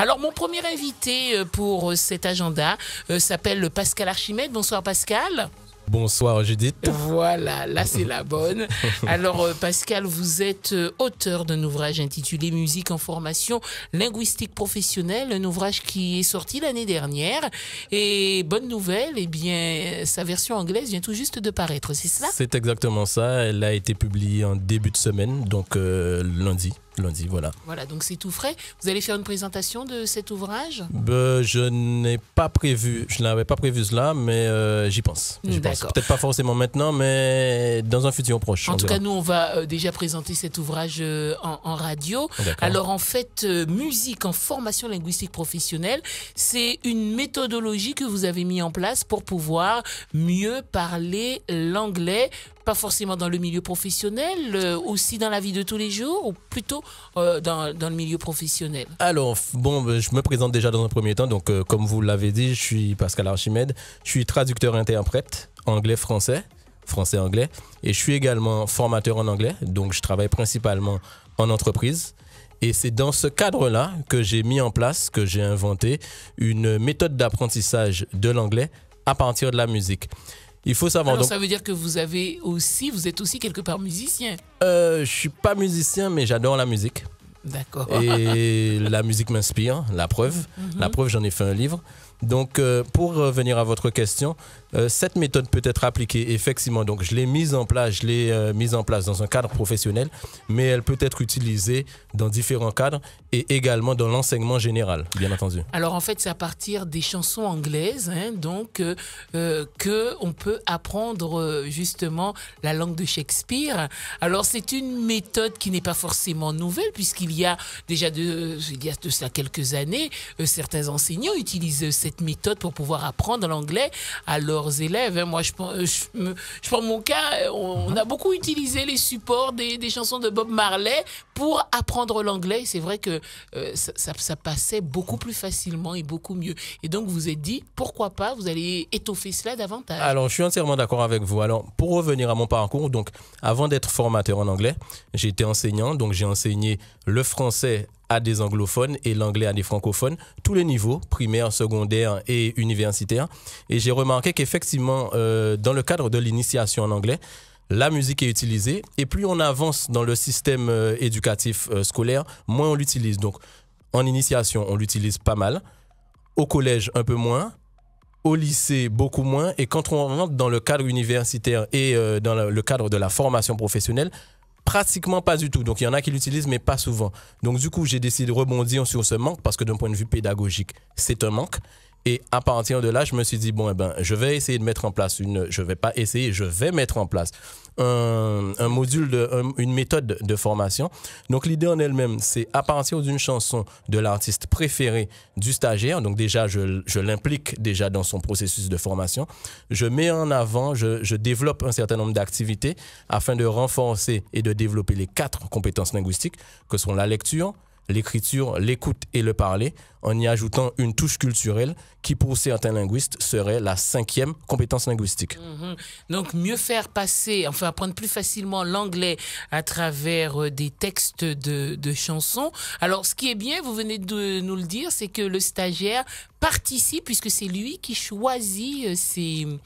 Alors, mon premier invité pour cet agenda s'appelle Pascal Archimède. Bonsoir Pascal. Bonsoir Judith. Voilà, là c'est la bonne. Alors Pascal, vous êtes auteur d'un ouvrage intitulé Musique en formation linguistique professionnelle, un ouvrage qui est sorti l'année dernière. Et bonne nouvelle, eh bien, sa version anglaise vient tout juste de paraître, c'est cela? C'est exactement ça, elle a été publiée en début de semaine, donc lundi, voilà. Voilà, donc c'est tout frais. Vous allez faire une présentation de cet ouvrage? Je n'avais pas prévu cela, mais j'y pense. Peut-être pas forcément maintenant, mais dans un futur proche. En tout cas, nous, on va déjà présenter cet ouvrage en radio. Alors, en fait, musique en formation linguistique professionnelle, c'est une méthodologie que vous avez mis en place pour pouvoir mieux parler l'anglais. Pas forcément dans le milieu professionnel, aussi dans la vie de tous les jours, ou plutôt dans le milieu professionnel? Alors, bon, je me présente déjà dans un premier temps. Donc, comme vous l'avez dit, je suis Pascal Archimède. Je suis traducteur-interprète anglais-français, français-anglais. Et je suis également formateur en anglais. Donc, je travaille principalement en entreprise. Et c'est dans ce cadre-là que j'ai mis en place, que j'ai inventé une méthode d'apprentissage de l'anglais à partir de la musique. Il faut savoir. Alors, ça veut dire que vous êtes aussi quelque part musicien? Je suis pas musicien, mais j'adore la musique. D'accord. Et la musique m'inspire, la preuve. La preuve, j'en ai fait un livre. Donc, pour revenir à votre question, cette méthode peut être appliquée effectivement. Donc, je l'ai mise en place dans un cadre professionnel, mais elle peut être utilisée dans différents cadres et également dans l'enseignement général, bien entendu. Alors, en fait, c'est à partir des chansons anglaises, que on peut apprendre justement la langue de Shakespeare. Alors, c'est une méthode qui n'est pas forcément nouvelle, puisqu'il y a déjà de cela quelques années, certains enseignants utilisent cette méthode pour pouvoir apprendre l'anglais à leurs élèves. Moi, je prends mon cas, on a beaucoup utilisé les supports des chansons de Bob Marley pour apprendre l'anglais. C'est vrai que ça passait beaucoup plus facilement et beaucoup mieux. Et donc, vous vous êtes dit, pourquoi pas, vous allez étoffer cela davantage. Alors, je suis entièrement d'accord avec vous. Alors, pour revenir à mon parcours, donc, avant d'être formateur en anglais, j'ai été enseignant. Donc, j'ai enseigné le français à des anglophones et l'anglais à des francophones, tous les niveaux, primaire, secondaire et universitaire. Et j'ai remarqué qu'effectivement, dans le cadre de l'initiation en anglais, la musique est utilisée et plus on avance dans le système éducatif scolaire, moins on l'utilise. Donc, en initiation, on l'utilise pas mal. Au collège, un peu moins. Au lycée, beaucoup moins. Et quand on rentre dans le cadre universitaire et dans le cadre de la formation professionnelle, pratiquement pas du tout. Donc, il y en a qui l'utilisent, mais pas souvent. Donc, du coup, j'ai décidé de rebondir sur ce manque parce que d'un point de vue pédagogique, c'est un manque. Et à partir de là, je me suis dit, bon, je vais essayer de mettre en place je vais mettre en place un module, une méthode de formation. Donc, l'idée en elle-même, c'est à partir d'une chanson de l'artiste préféré du stagiaire. Donc, déjà, je l'implique déjà dans son processus de formation. Je mets en avant, je développe un certain nombre d'activités afin de renforcer et de développer les 4 compétences linguistiques que sont la lecture, l'écriture, l'écoute et le parler, en y ajoutant une touche culturelle qui, pour certains linguistes, serait la 5e compétence linguistique. Donc, mieux faire passer, enfin, apprendre plus facilement l'anglais à travers des textes de chansons. Alors, ce qui est bien, vous venez de nous le dire, c'est que le stagiaire participe, puisque c'est lui qui choisit ces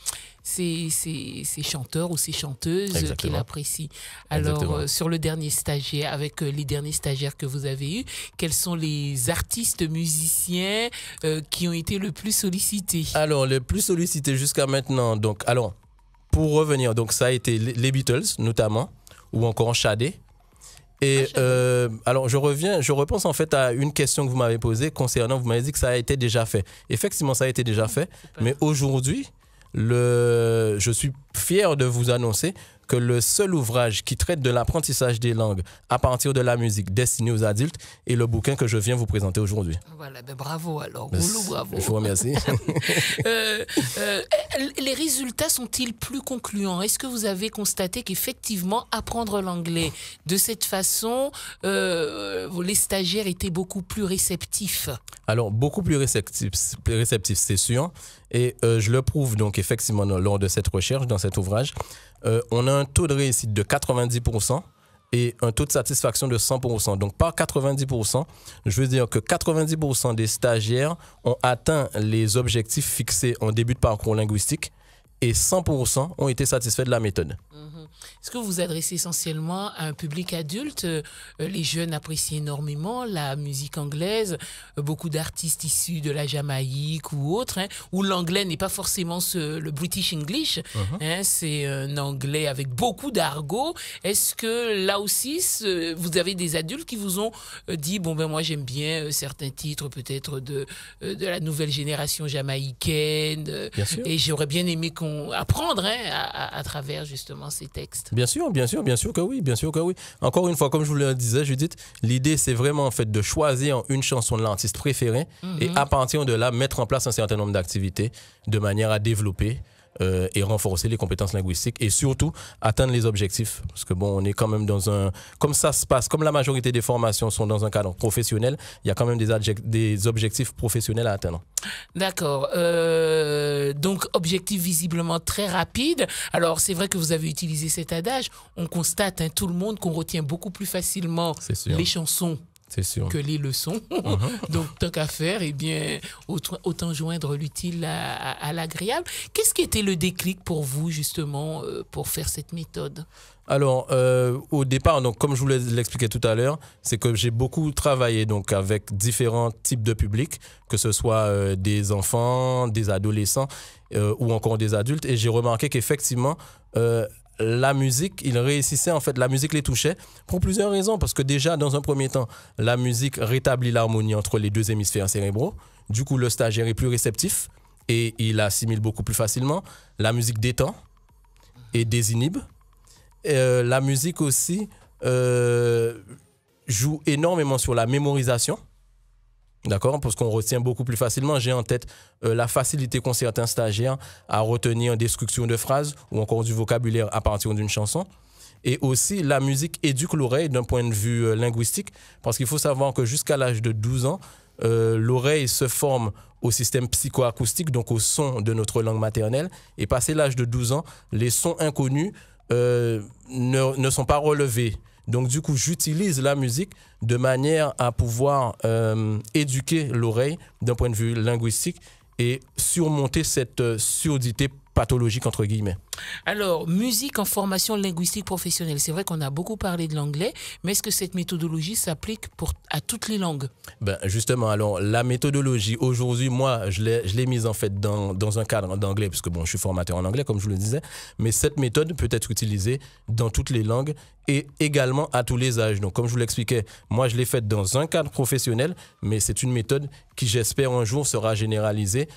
chanteurs ou ces chanteuses qu'il apprécie. Alors, sur le dernier stagiaire, avec les derniers stagiaires que vous avez eus, quels sont les artistes musiciens qui ont été le plus sollicités? Alors, le plus sollicité jusqu'à maintenant, donc, alors, pour revenir, donc ça a été les Beatles, notamment, ou encore Shadé. Et alors, je repense en fait à une question que vous m'avez posée concernant, vous m'avez dit que ça a été déjà fait. Effectivement, ça a été déjà fait, mais aujourd'hui, je suis fier de vous annoncer que le seul ouvrage qui traite de l'apprentissage des langues à partir de la musique destiné aux adultes est le bouquin que je viens vous présenter aujourd'hui. Voilà, bravo alors, bravo. Je vous remercie. Les résultats sont-ils plus concluants? Est-ce que vous avez constaté qu'effectivement, apprendre l'anglais de cette façon, les stagiaires étaient beaucoup plus réceptifs? Alors, beaucoup plus réceptifs, c'est sûr. Et je le prouve donc effectivement lors de cette recherche, dans cet ouvrage. On a un taux de réussite de 90% et un taux de satisfaction de 100%. Donc, par 90%, je veux dire que 90% des stagiaires ont atteint les objectifs fixés en début de parcours linguistique et 100% ont été satisfaits de la méthode. Est-ce que vous vous adressez essentiellement à un public adulte? Les jeunes apprécient énormément la musique anglaise, beaucoup d'artistes issus de la Jamaïque ou autres, hein, où l'anglais n'est pas forcément le British English, hein, c'est un anglais avec beaucoup d'argot. Est-ce que là aussi, vous avez des adultes qui vous ont dit, bon ben moi j'aime bien certains titres peut-être de la nouvelle génération jamaïcaine, et j'aurais bien aimé apprendre hein, à travers justement ces textes? Bien sûr que oui, bien sûr que oui. Encore une fois, comme je vous le disais, Judith, l'idée c'est vraiment en fait de choisir une chanson de l'artiste préféré et à partir de là, mettre en place un certain nombre d'activités de manière à développer et renforcer les compétences linguistiques et surtout atteindre les objectifs. Parce que bon, on est quand même dans un... Comme ça se passe, comme la majorité des formations sont dans un cadre professionnel, il y a quand même des objectifs professionnels à atteindre. D'accord. Donc, objectif visiblement très rapide. Alors, c'est vrai que vous avez utilisé cet adage. On constate, hein, tout le monde, qu'on retient beaucoup plus facilement les chansons que les leçons. Donc, tant qu'à faire, eh bien, autant joindre l'utile à l'agréable. Qu'est-ce qui était le déclic pour vous, justement, pour faire cette méthode? Alors, au départ, donc, comme je vous l'expliquais tout à l'heure, c'est que j'ai beaucoup travaillé donc, avec différents types de publics, que ce soit des enfants, des adolescents ou encore des adultes. Et j'ai remarqué qu'effectivement, la musique, la musique les touchait pour plusieurs raisons. Parce que déjà, dans un premier temps, la musique rétablit l'harmonie entre les deux hémisphères cérébraux. Du coup, le stagiaire est plus réceptif et il assimile beaucoup plus facilement. La musique détend et désinhibe. La musique aussi joue énormément sur la mémorisation. D'accord? Parce qu'on retient beaucoup plus facilement. J'ai en tête la facilité qu'ont certains stagiaires à retenir des structures de phrases ou encore du vocabulaire à partir d'une chanson. Et aussi, la musique éduque l'oreille d'un point de vue linguistique, parce qu'il faut savoir que jusqu'à l'âge de 12 ans, l'oreille se forme au système psychoacoustique, donc au son de notre langue maternelle. Et passé l'âge de 12 ans, les sons inconnus ne sont pas relevés. Donc, du coup, j'utilise la musique de manière à pouvoir éduquer l'oreille d'un point de vue linguistique et surmonter cette surdité pathologique, entre guillemets. Alors, musique en formation linguistique professionnelle. C'est vrai qu'on a beaucoup parlé de l'anglais, mais est-ce que cette méthodologie s'applique à toutes les langues? Ben justement, alors, la méthodologie, aujourd'hui, moi, je l'ai mise en fait dans un cadre d'anglais, parce que bon, je suis formateur en anglais, comme je vous le disais, mais cette méthode peut être utilisée dans toutes les langues et également à tous les âges. Donc, comme je vous l'expliquais, moi, je l'ai faite dans un cadre professionnel, mais c'est une méthode qui, j'espère, un jour sera généralisée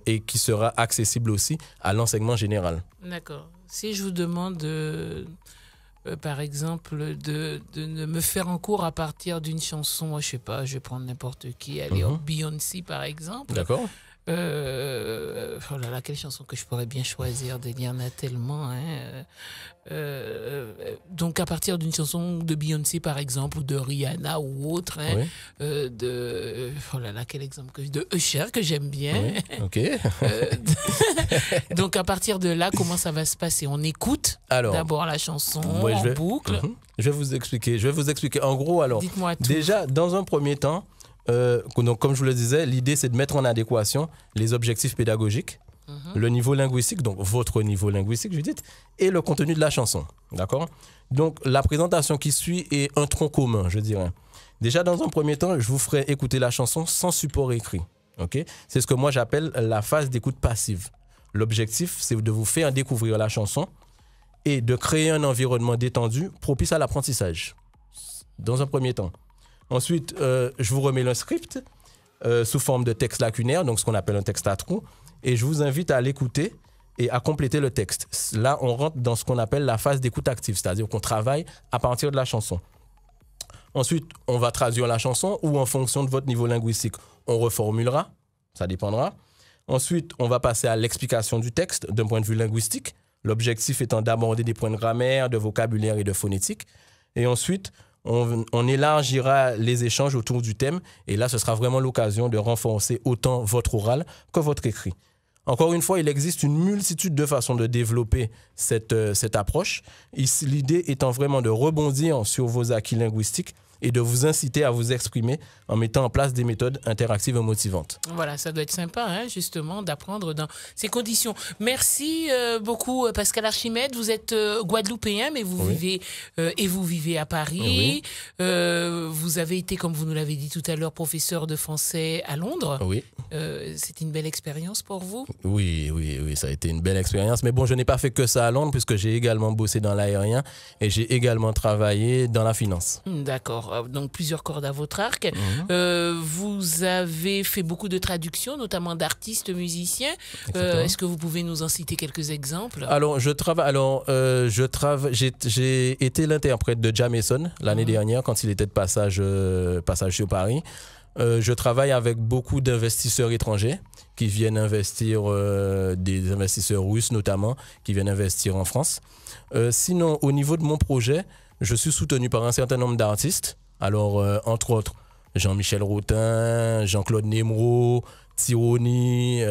et qui sera accessible aussi à l'enseignement général. D'accord. Si je vous demande, par exemple, de me faire un cours à partir d'une chanson, moi, je sais pas, je vais prendre n'importe qui, allez, Beyoncé, par exemple. D'accord. Oh là là, quelle chanson que je pourrais bien choisir, il y en a tellement. Hein. Donc, à partir d'une chanson de Beyoncé, par exemple, ou de Rihanna ou autre, hein, oh là là, quel exemple de Usher, que j'aime bien. Oui. OK. Donc, à partir de là, comment ça va se passer? On écoute d'abord la chanson en boucle. Je vais vous expliquer. En gros, alors, dites-moi tout. Déjà, dans un premier temps, donc, comme je vous le disais, l'idée, c'est de mettre en adéquation les objectifs pédagogiques, le niveau linguistique, donc votre niveau linguistique, Judith, et le contenu de la chanson. D'accord? Donc, la présentation qui suit est un tronc commun, je dirais. Déjà, dans un premier temps, je vous ferai écouter la chanson sans support écrit. Okay? C'est ce que moi, j'appelle la phase d'écoute passive. L'objectif, c'est de vous faire découvrir la chanson et de créer un environnement détendu propice à l'apprentissage. Dans un premier temps. Ensuite, je vous remets le script sous forme de texte lacunaire, donc ce qu'on appelle un texte à trous, et je vous invite à l'écouter et à compléter le texte. Là, on rentre dans ce qu'on appelle la phase d'écoute active, c'est-à-dire qu'on travaille à partir de la chanson. Ensuite, on va traduire la chanson ou en fonction de votre niveau linguistique, on reformulera, ça dépendra. Ensuite, on va passer à l'explication du texte d'un point de vue linguistique, l'objectif étant d'aborder des points de grammaire, de vocabulaire et de phonétique. Et ensuite, on élargira les échanges autour du thème et là, ce sera vraiment l'occasion de renforcer autant votre oral que votre écrit. Encore une fois, il existe une multitude de façons de développer cette approche. Ici, l'idée étant vraiment de rebondir sur vos acquis linguistiques et de vous inciter à vous exprimer en mettant en place des méthodes interactives et motivantes. Voilà, ça doit être sympa, hein, justement, d'apprendre dans ces conditions. Merci beaucoup, Pascal Archimède. Vous êtes guadeloupéen, mais vous vivez à Paris. Oui. Vous avez été, comme vous nous l'avez dit tout à l'heure, professeur de français à Londres. Oui. C'est une belle expérience pour vous? Oui, ça a été une belle expérience. Mais bon, je n'ai pas fait que ça à Londres, puisque j'ai également bossé dans l'aérien et j'ai également travaillé dans la finance. D'accord. Donc, plusieurs cordes à votre arc. Vous avez fait beaucoup de traductions, notamment d'artistes musiciens. Est-ce que vous pouvez nous en citer quelques exemples? Alors, j'ai été l'interprète de Jameson l'année dernière quand il était de passage sur Paris. Je travaille avec beaucoup d'investisseurs étrangers qui viennent investir, des investisseurs russes notamment, qui viennent investir en France. Sinon, au niveau de mon projet, je suis soutenu par un certain nombre d'artistes. Alors, entre autres, Jean-Michel Rotin, Jean-Claude Nemro, Tironi,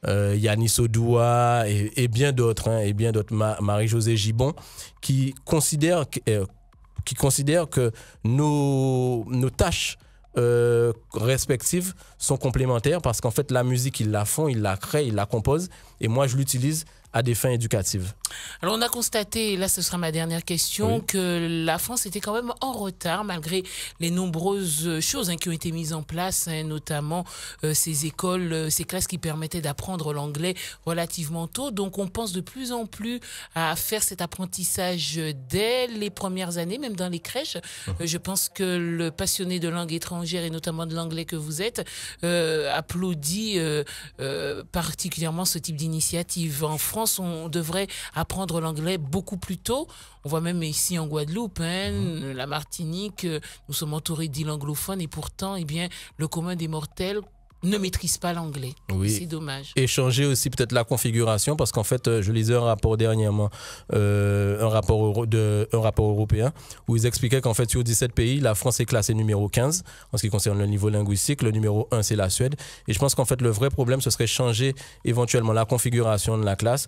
Yanis Odoua et bien d'autres, Marie-Josée Gibon, qui considèrent que nos tâches respectives sont complémentaires parce qu'en fait, la musique, ils la font, ils la créent, ils la composent et moi, je l'utilise à des fins éducatives. Alors, on a constaté, et là ce sera ma dernière question, que la France était quand même en retard malgré les nombreuses choses qui ont été mises en place, notamment ces écoles, ces classes qui permettaient d'apprendre l'anglais relativement tôt. Donc, on pense de plus en plus à faire cet apprentissage dès les premières années, même dans les crèches. Je pense que le passionné de langue étrangère et notamment de l'anglais que vous êtes applaudit particulièrement ce type d'initiative. En France, on devrait apprendre l'anglais beaucoup plus tôt. On voit même ici en Guadeloupe, la Martinique, nous sommes entourés d'îles anglophones et pourtant, le commun des mortels ne maîtrise pas l'anglais. Oui. C'est dommage. Et changer aussi peut-être la configuration parce qu'en fait, je lisais un rapport dernièrement, un rapport européen où ils expliquaient qu'en fait, sur 17 pays, la France est classée numéro 15 en ce qui concerne le niveau linguistique. Le numéro 1, c'est la Suède. Et je pense qu'en fait, le vrai problème, ce serait changer éventuellement la configuration de la classe.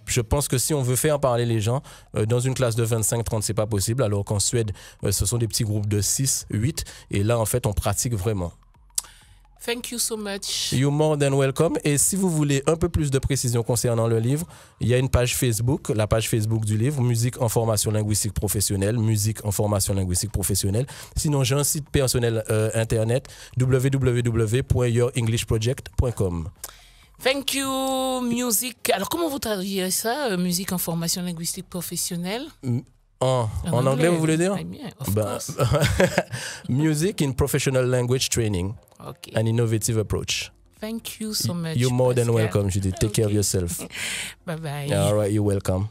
Je pense que si on veut faire parler les gens, dans une classe de 25-30, c'est pas possible, alors qu'en Suède, ce sont des petits groupes de 6, 8. Et là, en fait, on pratique vraiment. Thank you so much. You're more than welcome. Et si vous voulez un peu plus de précision concernant le livre, il y a une page Facebook, la page Facebook du livre, Musique en formation linguistique professionnelle, Musique en formation linguistique professionnelle. Sinon, j'ai un site personnel internet, www.yourenglishproject.com. Thank you, musique. Alors, comment vous traduisez ça, musique en formation linguistique professionnelle? En anglais, vous voulez dire? Of course. Music in professional language training. Okay. An innovative approach. Thank you so much. You're more than Pascal. welcome, Judith. Take care of yourself. Bye-bye. All right, you're welcome.